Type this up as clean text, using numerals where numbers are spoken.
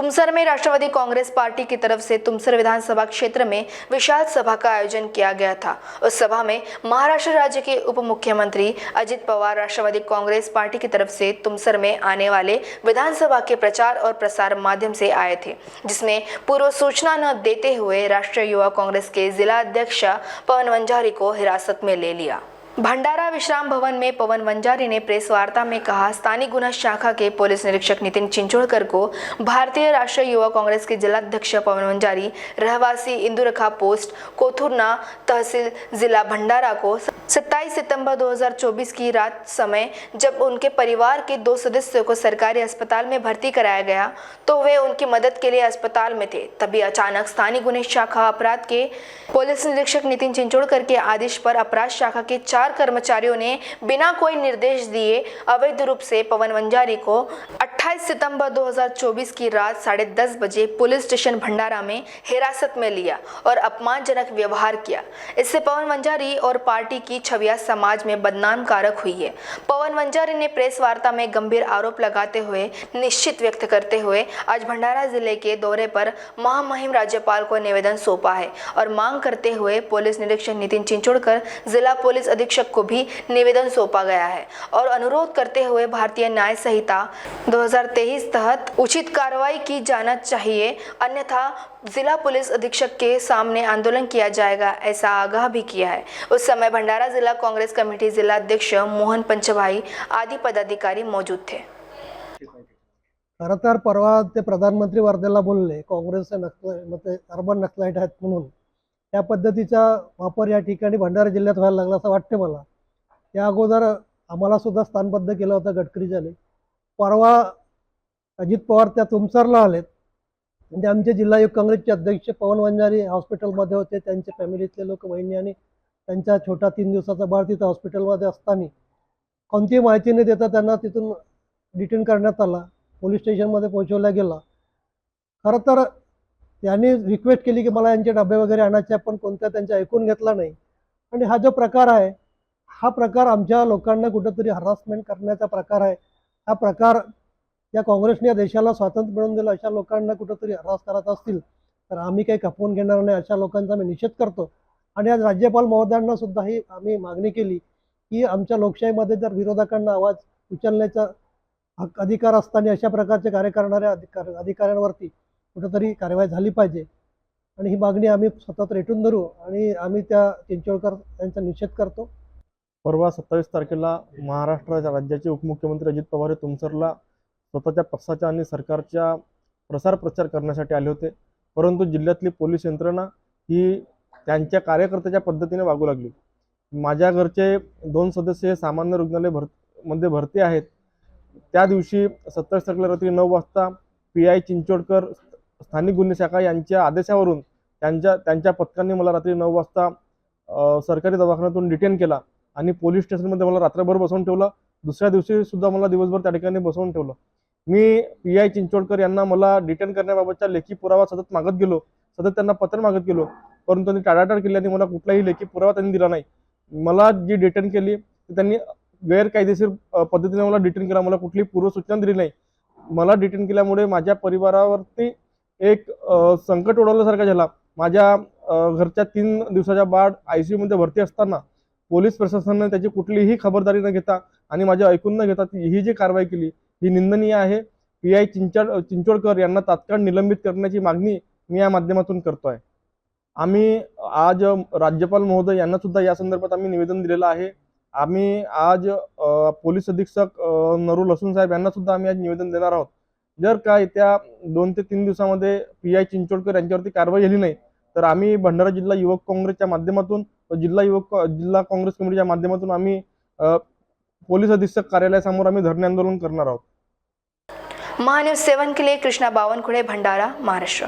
तुमसर में राष्ट्रवादी कांग्रेस पार्टी की तरफ से तुमसर विधानसभा क्षेत्र में विशाल सभा का आयोजन किया गया था। उस सभा में महाराष्ट्र राज्य के उप मुख्यमंत्री अजित पवार राष्ट्रवादी कांग्रेस पार्टी की तरफ से तुमसर में आने वाले विधानसभा के प्रचार और प्रसार माध्यम से आए थे, जिसमें पूर्व सूचना न देते हुए राष्ट्रीय युवा कांग्रेस के जिला अध्यक्ष पवन वंजारी को हिरासत में ले लिया। भंडारा विश्राम भवन में पवन वंजारी ने प्रेस वार्ता में कहा, स्थानीय गुना शाखा के पुलिस निरीक्षक नितिन चिंचोड़कर को भारतीय राष्ट्रीय युवा कांग्रेस के जिलाध्यक्ष पवन वंजारी रहवासी इंदुरखा पोस्ट कोथुरना तहसील जिला भंडारा को 27 सितंबर 2024 की रात समय जब उनके परिवार के 2 सदस्यों को सरकारी अस्पताल में भर्ती कराया गया तो वे उनकी मदद के लिए अस्पताल में थे। तभी अचानक स्थानीय गुना शाखा अपराध के पुलिस निरीक्षक नितिन चिंचोड़कर के आदेश पर अपराध शाखा के 4 कर्मचारियों ने बिना कोई निर्देश दिए अवैध रूप से पवन वंजारी को 28 सितंबर 2024 की रात 10:30 बजे पुलिस स्टेशन भंडारा में हिरासत में लिया और अपमानजनक व्यवहार किया। इससे पवन वंजारी और पार्टी की छवियां समाज में बदनाम कारक हुई है। पवन वंजारी ने प्रेस वार्ता में गंभीर आरोप लगाते हुए निश्चित व्यक्त करते हुए आज भंडारा जिले के दौरे पर महामहिम राज्यपाल को निवेदन सौंपा है और मांग करते हुए पुलिस निरीक्षक नितिन चिंचोड़कर जिला पुलिस अधीक्षक को भी निवेदन सौंपा गया है और अनुरोध करते हुए भारतीय न्याय संहिता 2023 तहत उचित कार्रवाई की जाना चाहिए, अन्यथा जिला पुलिस अधीक्षक के सामने आंदोलन किया जाएगा, ऐसा आगाह भी किया है। उस समय भंडारा जिला कांग्रेस कमेटी जिला अध्यक्ष मोहन पंचभाई आदि पदाधिकारी मौजूद थे। खरं तर परवा ते प्रधानमंत्री वर्धेला बोलले काँग्रेसचे नक्सलाइट अर्बन नक्सलाइट आहेत म्हणून त्या पद्धतीचा वापर या ठिकाणी भंडारा जिल्ह्यात व्हायला लागला असं वाटते मला। या अगोदर आम्हाला सुद्धा स्थानबद्ध केलं होतं गडकरीच्याने। परवा अजित पवार त्या तुमसरला आलेत म्हणजे आमचे जिल्हा युवक काँग्रेसचे अध्यक्ष पवन वंजारी हॉस्पिटलमध्ये होते, त्यांचे फॅमिलीतले लोक बहिणी आणि त्यांचा छोटा 3 दिवसाचा बाळ तिथं हॉस्पिटलमध्ये असताना कोणतीही माहिती न देता त्यांना तिथून डिटेन करण्यात आला, पोलीस स्टेशनमध्ये पोहोचवला गेला। खरं तर त्यांनी रिक्वेस्ट केली की मला यांचे डबे वगैरे आणायचे, पण कोणत्या त्यांचे ऐकून घेतला नाही। आणि हा जो प्रकार आहे हा प्रकार आमच्या लोकांना कुठेतरी हरासमेंट करण्याचा प्रकार आहे। हा प्रकार या काँग्रेसने या देशाला स्वातंत्र्य मिळवून दिलं अशा लोकांना कुठेतरी हरास करत असतील तर आम्ही काही खपवून घेणार नाही, अशा लोकांचा मी निषेध करतो। आणि आज राज्यपाल महोदयांना सुद्धा ही आम्ही मागणी केली की आमच्या लोकशाहीमध्ये जर विरोधकांना आवाज उचलण्याचा अधिकार असताना अशा प्रकारचे कार्य करणाऱ्या अधिकाऱ्यांवरती कुठेतरी कारवाई झाली पाहिजे आणि ही मागणी आम्ही सतत रेटून धरू आणि आम्ही त्या चिंचोळकर यांचा निषेध करतो। परवा 27 तारखेला महाराष्ट्र राज्याचे उपमुख्यमंत्री अजित पवार हे तुमसरला स्वतःच्या पक्षाच्या आणि सरकारच्या प्रचार करण्यासाठी आले होते, परंतु जिल्ह्यातली पोलीस यंत्रणा ही त्यांच्या कार्यकर्त्याच्या पद्धतीने वागू लागली। माझ्या घरचे 2 सदस्य हे सामान्य रुग्णालय मध्ये भरती आहेत। त्या दिवशी 27 तारखेला रात्री 9 वाजता PI चिंचोडकर स्थानिक गुन्हे शाखा यांच्या आदेशावरून त्यांच्या पथकांनी मला रात्री 9 वाजता सरकारी दवाखान्यातून डिटेन केला आणि पोलीस स्टेशनमध्ये मला रात्रभर बसवून ठेवलं। दुसऱ्या दिवशी सुद्धा मला दिवसभर त्या ठिकाणी बसवून ठेवलं। मी PI चिंचोडकर यांना मला डिटेन करण्याबाबतचा लेखी पुरावा सतत मागत गेलो, सतत त्यांना पत्र मागत गेलो, परंतु त्यांनी टाळाटाळ केली आणि मला कुठलाही लेखी पुरावा त्यांनी दिला नाही। मला जी डिटेन केली त्यांनी गैरकायदेशीर पद्धतीने मला डिटेन केला, मला कुठलीही पूर्वसूचना दिली नाही। मला डिटेन केल्यामुळे माझ्या परिवारावरती एक संकट ओढवल्यासारखं झाला। माझ्या घरच्या 3 दिवसाच्या बाळ ICU मध्ये भरती असताना पोलीस प्रशासनाने त्याची कुठलीही खबरदारी न घेता आणि माझे ऐकून न घेता ही जी कारवाई केली ही निंदनीय आहे। PI चिंचोडकर यांना तात्काळ निलंबित करण्याची मागणी मी या माध्यमातून करतोय। आम्ही आज राज्यपाल महोदय यांना सुद्धा या संदर्भात आम्ही निवेदन दिलेलं आहे। आम्ही आज पोलीस अधीक्षक नरूल हसन साहेब यांना सुद्धा आम्ही आज निवेदन देणार आहोत। जर का येत्या 2 ते 3 दिवसामध्ये PI चिंचोडकर यांच्यावरती कारवाई झाली नाही तर आम्ही भंडारा जिल्हा युवक काँग्रेसच्या माध्यमातून जिल्हा काँग्रेस कमिटीच्या माध्यमातून आम्ही पोलीस अधीक्षक कार्यालयासमोर आम्ही धरणे आंदोलन करणार आहोत। महान्यूज 7 के लिए कृष्णा बावनकुळे, भंडारा, महाराष्ट्र।